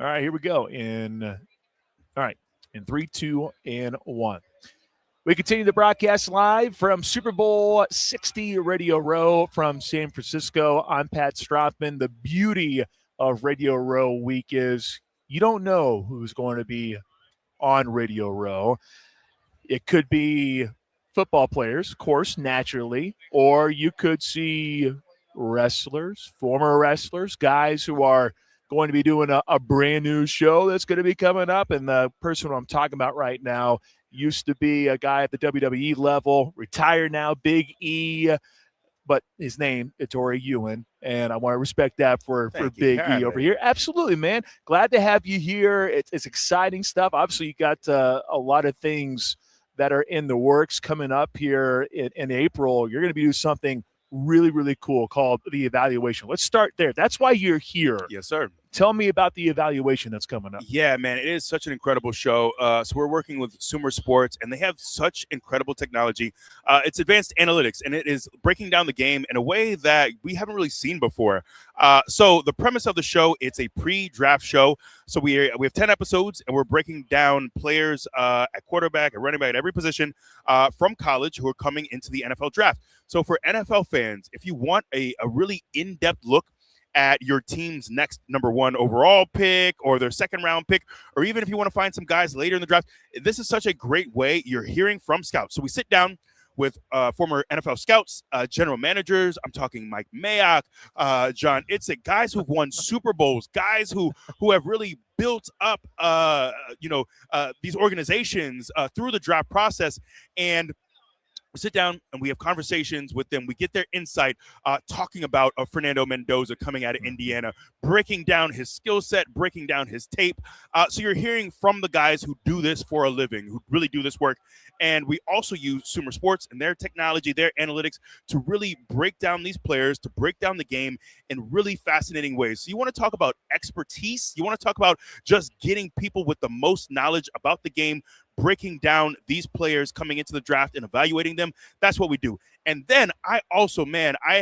All right, here we go. All right, in 3, 2, and 1. We continue the broadcast live from Super Bowl 60 Radio Row from San Francisco. I'm Pat Strathman. The beauty of Radio Row week is you don't know who's going to be on Radio Row. It could be football players, of course, naturally, or you could see wrestlers, former wrestlers, guys who are going to be doing a brand new show that's going to be coming up. And the person who I'm talking about right now used to be a guy at the WWE level, retired now, Big E, but his name, Ettore Ewan, and I want to respect that for Big E over here. Absolutely, man. Glad to have you here. It's exciting stuff. Obviously, you got a lot of things that are in the works coming up here in April. You're going to be doing something really, really cool called the evaluation. Let's start there. That's why you're here. Yes, sir. Tell me about the evaluation that's coming up. Yeah, man, it is such an incredible show. So we're working with Sumer Sports, and they have such incredible technology. It's advanced analytics, and it is breaking down the game in a way that we haven't really seen before. So the premise of the show, it's a pre-draft show. So we have 10 episodes, and we're breaking down players at quarterback, at running back, at every position from college who are coming into the NFL draft. So for NFL fans, if you want a really in-depth look at your team's next number 1 overall pick or their second round pick, or even if you want to find some guys later in the draft, this is such a great way. You're hearing from scouts. So we sit down with former NFL scouts, general managers. I'm talking Mike Mayock, John Itzik, guys who've won Super Bowls, guys who have really built up, these organizations through the draft process. And we sit down and we have conversations with them. We get their insight, talking about Fernando Mendoza coming out of Indiana, breaking down his skill set, breaking down his tape. So you're hearing from the guys who do this for a living, who really do this work. And we also use Sumer Sports and their technology, their analytics to really break down these players, to break down the game in really fascinating ways. So you want to talk about expertise. You want to talk about just getting people with the most knowledge about the game, breaking down these players coming into the draft and evaluating them. That's what we do. And then I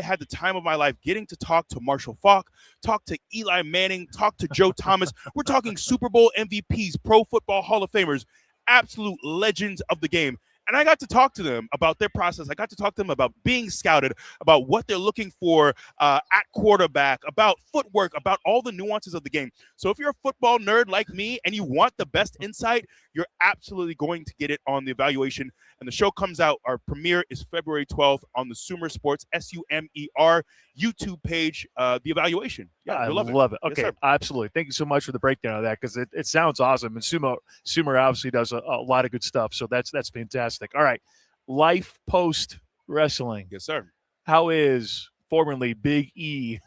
had the time of my life getting to talk to Marshall Faulk, talk to Eli Manning, talk to Joe Thomas. We're talking Super Bowl MVPs, Pro Football Hall of Famers, absolute legends of the game. And I got to talk to them about their process. I got to talk to them about being scouted, about what they're looking for at quarterback, about footwork, about all the nuances of the game. So if you're a football nerd like me and you want the best insight, you're absolutely going to get it on the evaluation. And the show comes out. Our premiere is February 12th on the Sumer Sports, SUMER, YouTube page, the evaluation. Yeah, I love it. Okay, yes, absolutely. Thank you so much for the breakdown of that because it sounds awesome. And Sumer obviously does a lot of good stuff. So that's fantastic. All right, life post wrestling. Yes, sir. How is formerly Big E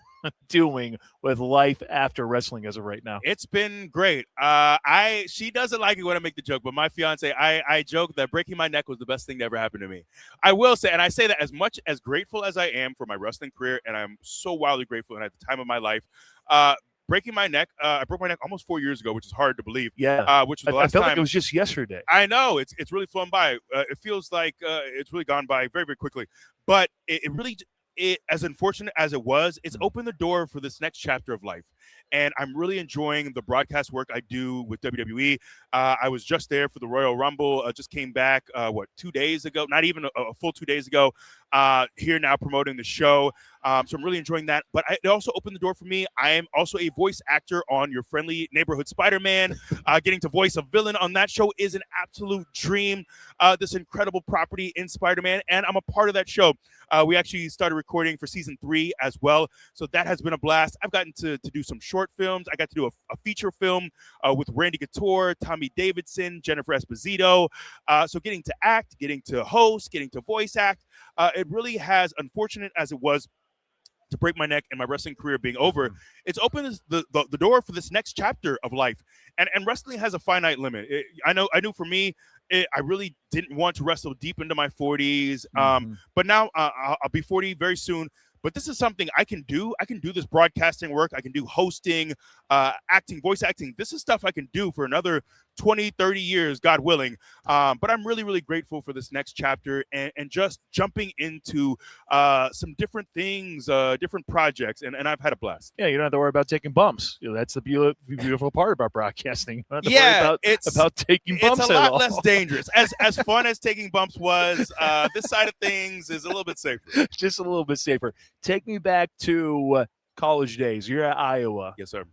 doing with life after wrestling as of right now? It's been great. She doesn't like it when I make the joke, but my fiance, I joke that breaking my neck was the best thing that ever happened to me. I will say, and I say that as much as grateful as I am for my wrestling career, and I'm so wildly grateful and at the time of my life, breaking my neck, I broke my neck almost 4 years ago, which is hard to believe. Yeah. Which was the last I felt time. like it was just yesterday. I know. It's really flown by. It feels like it's really gone by very, very quickly. But it really, as unfortunate as it was, it's opened the door for this next chapter of life. And I'm really enjoying the broadcast work I do with WWE. I was just there for the Royal Rumble. Just came back, 2 days ago? Not even a full 2 days ago. Here now promoting the show. So I'm really enjoying that. But it also opened the door for me. I am also a voice actor on Your Friendly Neighborhood Spider-Man. Getting to voice a villain on that show is an absolute dream. This incredible property in Spider-Man. And I'm a part of that show. We actually started recording for season 3 as well. So that has been a blast. I've gotten to do some short films. I got to do a feature film with Randy Couture, Tommy Davidson, Jennifer Esposito. So getting to act, getting to host, getting to voice act. It really has, unfortunate as it was to break my neck and my wrestling career being over, it's opened the door for this next chapter of life. And wrestling has a finite limit. I knew for me, I really didn't want to wrestle deep into my 40s. But now I'll be 40 very soon. But this is something I can do. I can do this broadcasting work. I can do hosting, acting, voice acting. This is stuff I can do for another 20, 30 years, God willing. But I'm really, really grateful for this next chapter and just jumping into some different things, different projects, and I've had a blast. Yeah, you don't have to worry about taking bumps. That's the beautiful part about broadcasting. You don't have to Yeah, worry about taking bumps it's a at lot all. less dangerous. As fun as taking bumps was, this side of things is a little bit safer. Just a little bit safer. Take me back to college days. You're at Iowa. Yes, sir.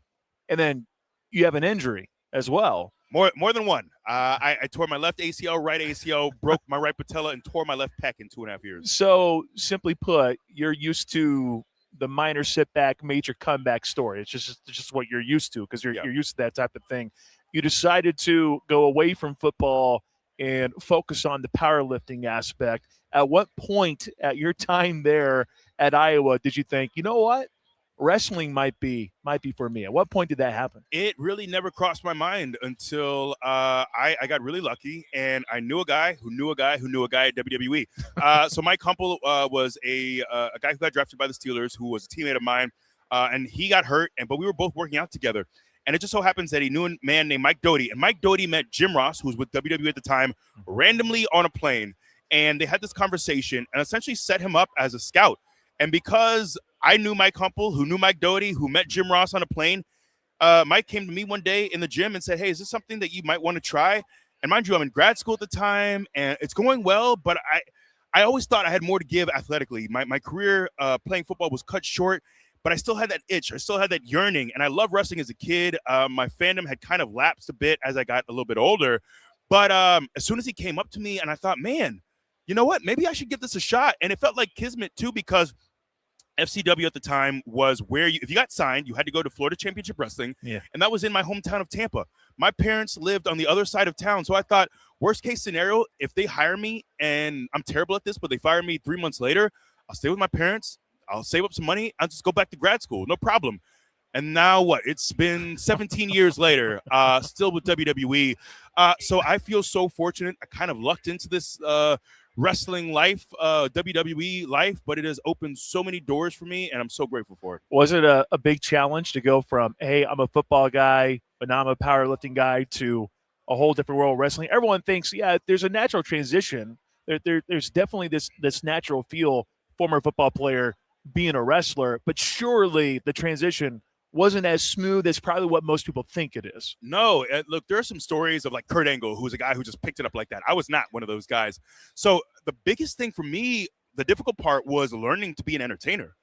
And then you have an injury as well. More than one. I tore my left ACL, right ACL, broke my right patella, and tore my left pec in 2.5 years. So, simply put, you're used to the minor setback, major comeback story. It's just what you're used to because you're used to that type of thing. You decided to go away from football and focus on the powerlifting aspect. At what point at your time there at Iowa did you think, you know what? Wrestling might be for me. At what point did that happen? It really never crossed my mind until I got really lucky, and I knew a guy who knew a guy who knew a guy at WWE. So Mike Humple was a guy who got drafted by the Steelers, who was a teammate of mine, and he got hurt, but we were both working out together. And it just so happens that he knew a man named Mike Doty, and Mike Doty met Jim Ross, who was with WWE at the time, randomly on a plane, and they had this conversation and essentially set him up as a scout. And because I knew Mike Humple, who knew Mike Doty, who met Jim Ross on a plane, Mike came to me one day in the gym and said, hey, is this something that you might want to try? And mind you, I'm in grad school at the time, and it's going well, but I always thought I had more to give athletically. My career playing football was cut short, but I still had that itch. I still had that yearning, and I loved wrestling as a kid. My fandom had kind of lapsed a bit as I got a little bit older. But as soon as he came up to me, and I thought, man, you know what? Maybe I should give this a shot. And it felt like kismet, too, because FCW at the time was where if you got signed, you had to go to Florida Championship Wrestling. Yeah. And that was in my hometown of Tampa. My parents lived on the other side of town. So I thought, worst case scenario, if they hire me and I'm terrible at this, but they fire me 3 months later, I'll stay with my parents. I'll save up some money. I'll just go back to grad school. No problem. And now what? It's been 17 years later, still with WWE. So I feel so fortunate. I kind of lucked into this wrestling life, WWE life, but it has opened so many doors for me, and I'm so grateful for it. Was it a big challenge to go from, hey, I'm a football guy, but now I'm a powerlifting guy, to a whole different world of wrestling? Everyone thinks, yeah, there's a natural transition. There's definitely this natural feel, former football player being a wrestler, but surely the transition wasn't as smooth as probably what most people think it is. No, look, there are some stories of like Kurt Angle, who's a guy who just picked it up like that. I was not one of those guys. So the biggest thing for me, the difficult part, was learning to be an entertainer.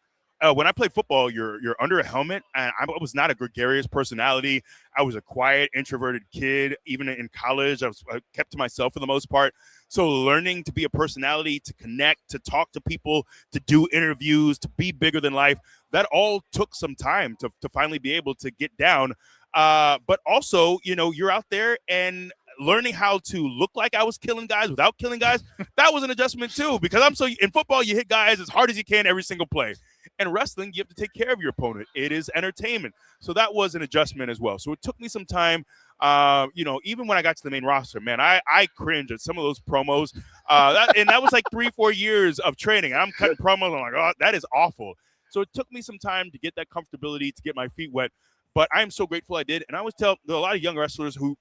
When I played football, you're under a helmet, and I was not a gregarious personality. I was a quiet, introverted kid. Even in college, I kept to myself for the most part. So learning to be a personality, to connect, to talk to people, to do interviews, to be bigger than life, that all took some time to finally be able to get down. But also, you're out there and learning how to look like I was killing guys without killing guys, that was an adjustment too, because in football, you hit guys as hard as you can every single play. And wrestling, you have to take care of your opponent. It is entertainment. So that was an adjustment as well. So it took me some time. Even when I got to the main roster, man, I cringe at some of those promos. And that was like 3-4 years of training. I'm cutting promos. I'm like, oh, that is awful. So it took me some time to get that comfortability, to get my feet wet. But I'm so grateful I did. And I always tell there are a lot of young wrestlers who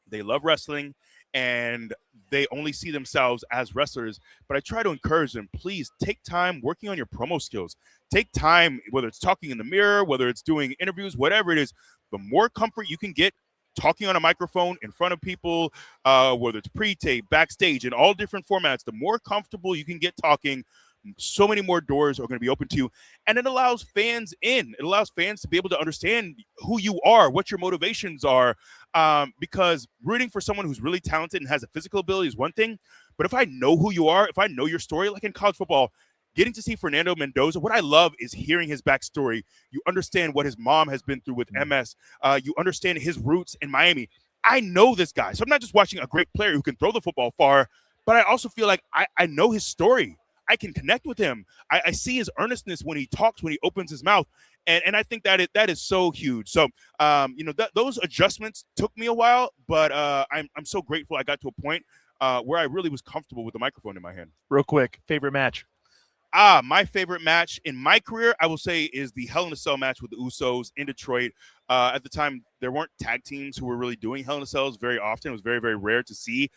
they love wrestling and they only see themselves as wrestlers. But I try to encourage them, please take time working on your promo skills. Take time, whether it's talking in the mirror, whether it's doing interviews, whatever it is, the more comfort you can get talking on a microphone in front of people, whether it's pre-tape, backstage, in all different formats, the more comfortable you can get talking, so many more doors are going to be open to you. And it allows fans in. It allows fans to be able to understand who you are, what your motivations are, because rooting for someone who's really talented and has a physical ability is one thing. But if I know who you are, if I know your story, like in college football, getting to see Fernando Mendoza, what I love is hearing his backstory. You understand what his mom has been through with MS. You understand his roots in Miami. I know this guy. So I'm not just watching a great player who can throw the football far, but I also feel like I know his story. I can connect with him. I see his earnestness when he talks, when he opens his mouth. And I think that is so huge. So, those adjustments took me a while, but I'm so grateful I got to a point where I really was comfortable with the microphone in my hand. Real quick, favorite match? My favorite match in my career, I will say, is the Hell in a Cell match with the Usos in Detroit. At the time, there weren't tag teams who were really doing Hell in a Cells very often. It was very, very rare to see.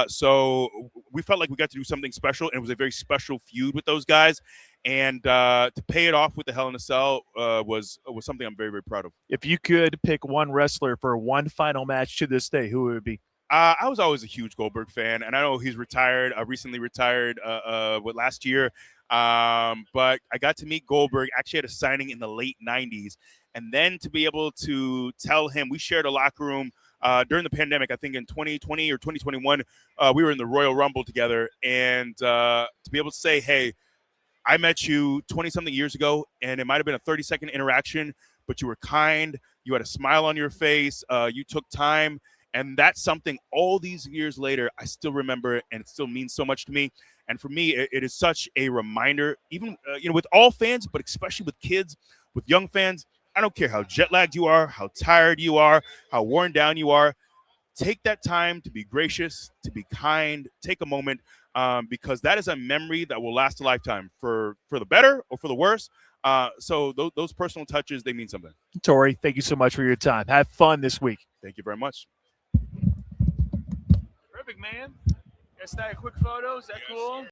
So we felt like we got to do something special, and it was a very special feud with those guys. And to pay it off with the Hell in a Cell was something I'm very, very proud of. If you could pick one wrestler for one final match to this day, who would it be? I was always a huge Goldberg fan, and I know he's retired, recently retired last year. But I got to meet Goldberg actually at a signing in the late 90s. And then to be able to tell him, we shared a locker room during the pandemic, I think in 2020 or 2021, we were in the Royal Rumble together. And to be able to say, hey, I met you 20-something years ago, and it might have been a 30-second interaction, but you were kind. You had a smile on your face. You took time. And that's something all these years later, I still remember it, and it still means so much to me. And for me, it is such a reminder, even with all fans, but especially with kids, with young fans. I don't care how jet lagged you are, how tired you are, how worn down you are. Take that time to be gracious, to be kind. Take a moment, because that is a memory that will last a lifetime, for the better or for the worse. So those personal touches, they mean something. Tori, thank you so much for your time. Have fun this week. Thank you very much. Perfect, man. Is that a quick photo? Is that cool?